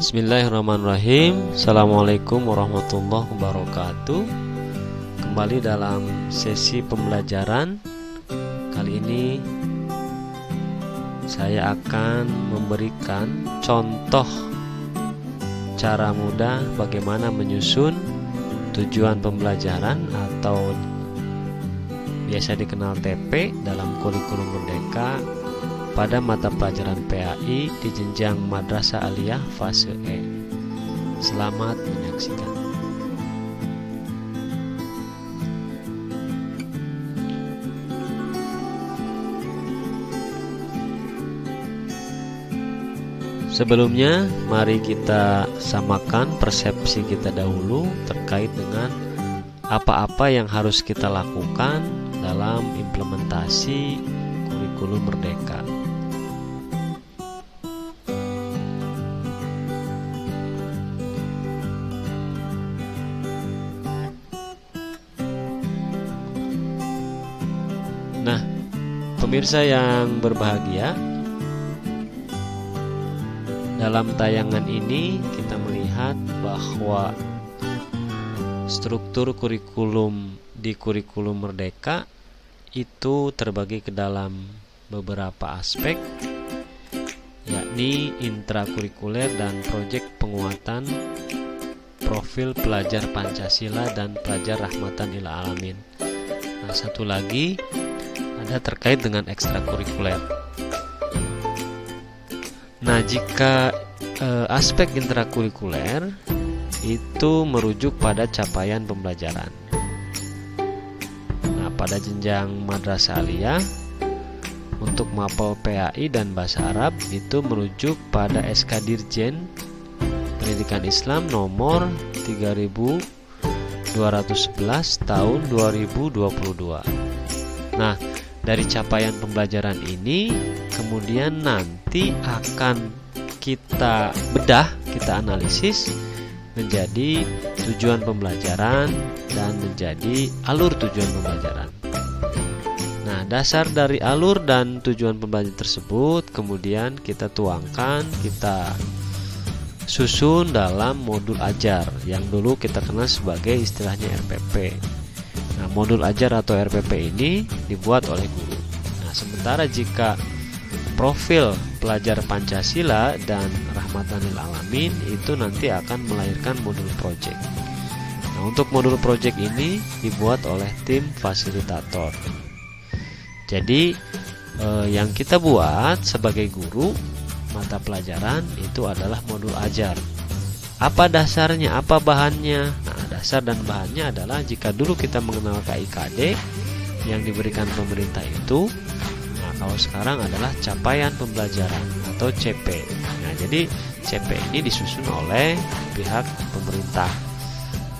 Bismillahirrahmanirrahim. Assalamualaikum warahmatullahi wabarakatuh. Kembali dalam sesi pembelajaran. Kali ini saya akan memberikan contoh cara mudah bagaimana menyusun tujuan pembelajaran atau biasa dikenal TP dalam kurikulum Merdeka pada mata pelajaran PAI di jenjang Madrasah Aliyah fase E. Selamat menyaksikan. Sebelumnya, mari kita samakan persepsi kita dahulu terkait dengan apa-apa yang harus kita lakukan dalam implementasi kurikulum Merdeka. Nah, pemirsa yang berbahagia, dalam tayangan ini kita melihat bahwa struktur kurikulum di kurikulum Merdeka itu terbagi ke dalam beberapa aspek, yakni intrakurikuler dan proyek penguatan profil pelajar Pancasila dan pelajar rahmatan lil alamin. Nah, satu lagi ada terkait dengan ekstrakurikuler. Nah, jika aspek intrakurikuler itu merujuk pada capaian pembelajaran. Nah, pada jenjang Madrasah Aliyah untuk mapel PAI dan bahasa Arab itu merujuk pada SK Dirjen Pendidikan Islam nomor 3211 tahun 2022. Nah, dari capaian pembelajaran ini kemudian nanti akan kita bedah, kita analisis menjadi tujuan pembelajaran dan menjadi alur tujuan pembelajaran. Nah, dasar dari alur dan tujuan pembelajaran tersebut kemudian kita tuangkan, kita susun dalam modul ajar yang dulu kita kenal sebagai istilahnya RPP. Nah, modul ajar atau RPP ini dibuat oleh guru. Nah, sementara jika profil pelajar Pancasila dan rahmatan lil alamin itu nanti akan melahirkan modul project. Nah, untuk modul project ini dibuat oleh tim fasilitator. Jadi yang kita buat sebagai guru mata pelajaran itu adalah modul ajar. Apa dasarnya, apa bahannya? Nah, dasar dan bahannya adalah jika dulu kita mengenal KIKD yang diberikan pemerintah itu, nah kalau sekarang adalah capaian pembelajaran atau CP. Nah, jadi CP ini disusun oleh pihak pemerintah.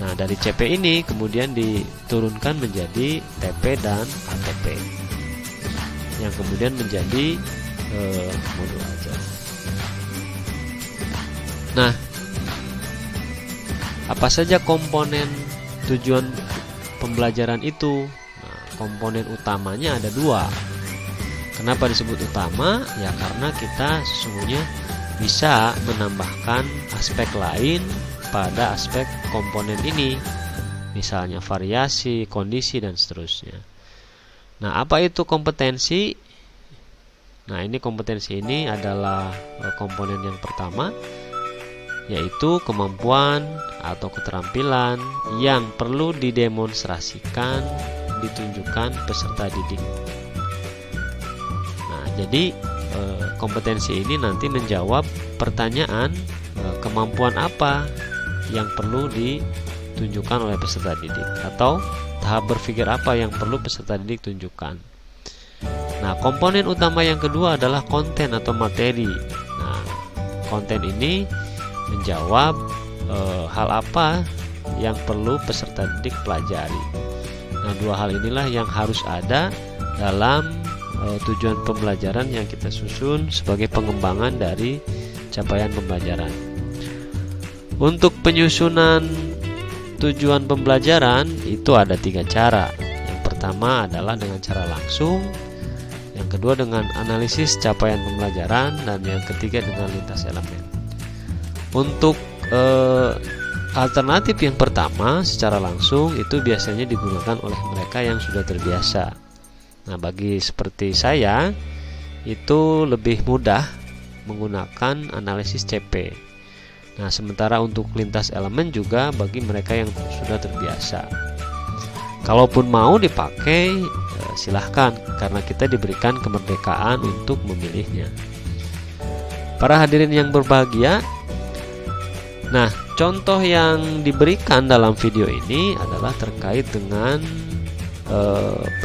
Nah, dari CP ini kemudian diturunkan menjadi TP dan ATP yang kemudian menjadi modul ajar. Nah, apa saja komponen tujuan pembelajaran itu? Nah, komponen utamanya ada dua. Kenapa disebut utama? Ya karena kita sesungguhnya bisa menambahkan aspek lain pada aspek komponen ini, misalnya variasi, kondisi, dan seterusnya. Nah, apa itu kompetensi? Nah, ini kompetensi ini adalah komponen yang pertama, yaitu kemampuan atau keterampilan yang perlu didemonstrasikan, ditunjukkan peserta didik. Nah, jadi kompetensi ini nanti menjawab pertanyaan kemampuan apa yang perlu ditunjukkan oleh peserta didik atau tahap berpikir apa yang perlu peserta didik tunjukkan. Nah, komponen utama yang kedua adalah konten atau materi. Nah, konten ini menjawab hal apa yang perlu peserta didik pelajari. Nah, dua hal inilah yang harus ada dalam tujuan pembelajaran yang kita susun sebagai pengembangan dari capaian pembelajaran. Untuk penyusunan tujuan pembelajaran itu ada 3 cara. Yang pertama adalah dengan cara langsung, yang kedua dengan analisis capaian pembelajaran, dan yang ketiga dengan lintas elemen. Untuk alternatif yang pertama secara langsung itu biasanya digunakan oleh mereka yang sudah terbiasa. Nah, bagi seperti saya itu lebih mudah menggunakan analisis CP. Nah, sementara untuk lintas elemen juga bagi mereka yang sudah terbiasa. Kalaupun mau dipakai, silahkan, karena kita diberikan kemerdekaan untuk memilihnya. Para hadirin yang berbahagia, nah, contoh yang diberikan dalam video ini adalah terkait dengan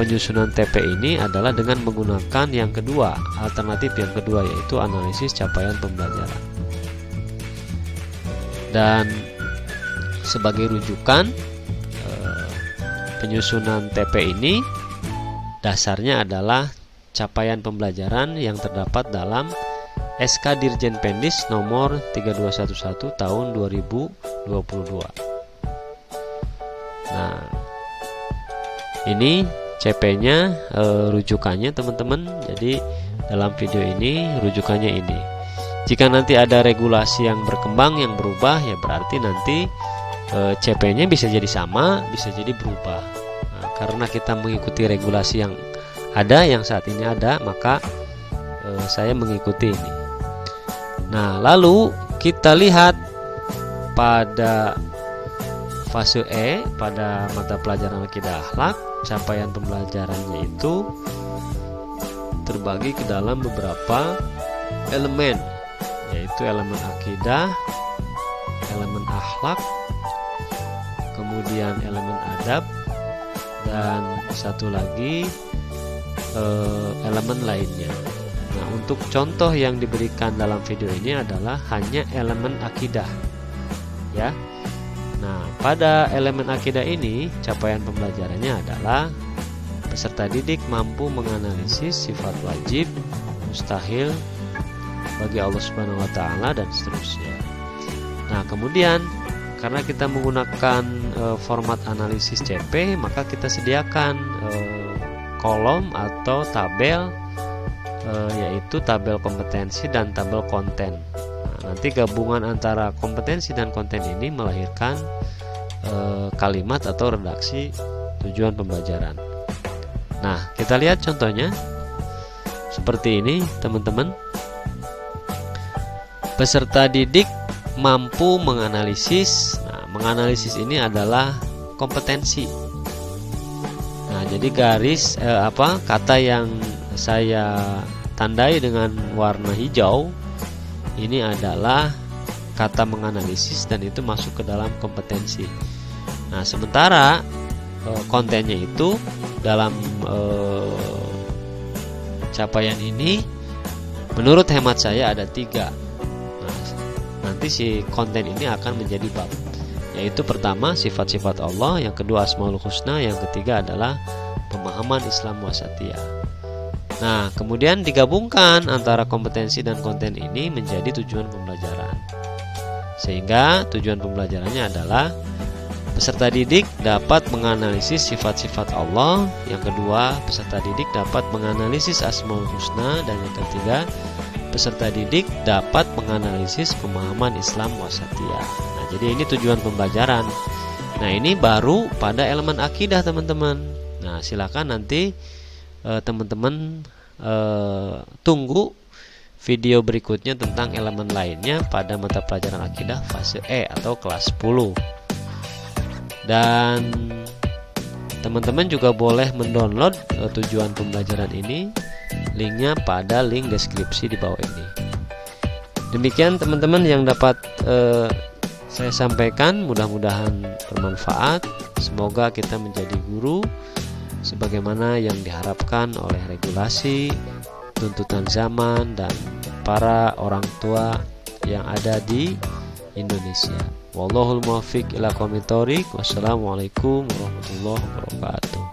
penyusunan TP ini adalah dengan menggunakan yang kedua, alternatif yang kedua, yaitu analisis capaian pembelajaran. Dan sebagai rujukan, penyusunan TP ini dasarnya adalah capaian pembelajaran yang terdapat dalam SK Dirjen Pendis nomor 3211 tahun 2022. Nah, ini CP-nya, rujukannya teman-teman. Jadi dalam video ini rujukannya ini. Jika nanti ada regulasi yang berkembang, yang berubah, ya berarti nanti CP-nya bisa jadi sama, bisa jadi berubah. Nah, karena kita mengikuti regulasi yang ada, yang saat ini ada, maka saya mengikuti ini. Nah, lalu kita lihat pada fase E, pada mata pelajaran akidah akhlak, capaian pembelajarannya itu terbagi ke dalam beberapa elemen, yaitu elemen akidah, elemen akhlak, kemudian elemen adab, dan satu lagi elemen lainnya. Nah, untuk contoh yang diberikan dalam video ini adalah hanya elemen akidah, ya. Nah, pada elemen akidah ini capaian pembelajarannya adalah peserta didik mampu menganalisis sifat wajib, mustahil bagi Allah Subhanahu wa taala, dan seterusnya. Nah, kemudian karena kita menggunakan format analisis CP, maka kita sediakan kolom atau tabel, yaitu tabel kompetensi dan tabel konten. Nah, nanti gabungan antara kompetensi dan konten ini melahirkan kalimat atau redaksi tujuan pembelajaran. Nah, kita lihat contohnya seperti ini, teman-teman. Peserta didik mampu menganalisis. Nah, menganalisis ini adalah kompetensi. Nah, jadi garis kata yang saya tandai dengan warna hijau ini adalah kata menganalisis, dan itu masuk ke dalam kompetensi. Nah, sementara kontennya itu dalam capaian ini menurut hemat saya ada 3. Nah, nanti si konten ini akan menjadi bab, yaitu pertama sifat-sifat Allah, yang kedua Asmaul Husna, yang ketiga adalah pemahaman Islam wasatiyah. Nah, kemudian digabungkan antara kompetensi dan konten ini menjadi tujuan pembelajaran. Sehingga tujuan pembelajarannya adalah peserta didik dapat menganalisis sifat-sifat Allah, yang kedua peserta didik dapat menganalisis Asmaul Husna, dan yang ketiga peserta didik dapat menganalisis pemahaman Islam wasatiyah. Nah, jadi ini tujuan pembelajaran. Nah, ini baru pada elemen akidah, teman-teman. Nah, silakan nanti teman-teman tunggu video berikutnya tentang elemen lainnya pada mata pelajaran akidah fase E atau kelas 10. Dan teman-teman juga boleh mendownload tujuan pembelajaran ini, linknya pada link deskripsi di bawah ini. Demikian teman-teman yang dapat saya sampaikan, mudah-mudahan bermanfaat. Semoga kita menjadi guru sebagaimana yang diharapkan oleh regulasi, tuntutan zaman, dan para orang tua yang ada di Indonesia. Wallahul muwaffiq ila aqwamit thoriq. Wassalamualaikum warahmatullahi wabarakatuh.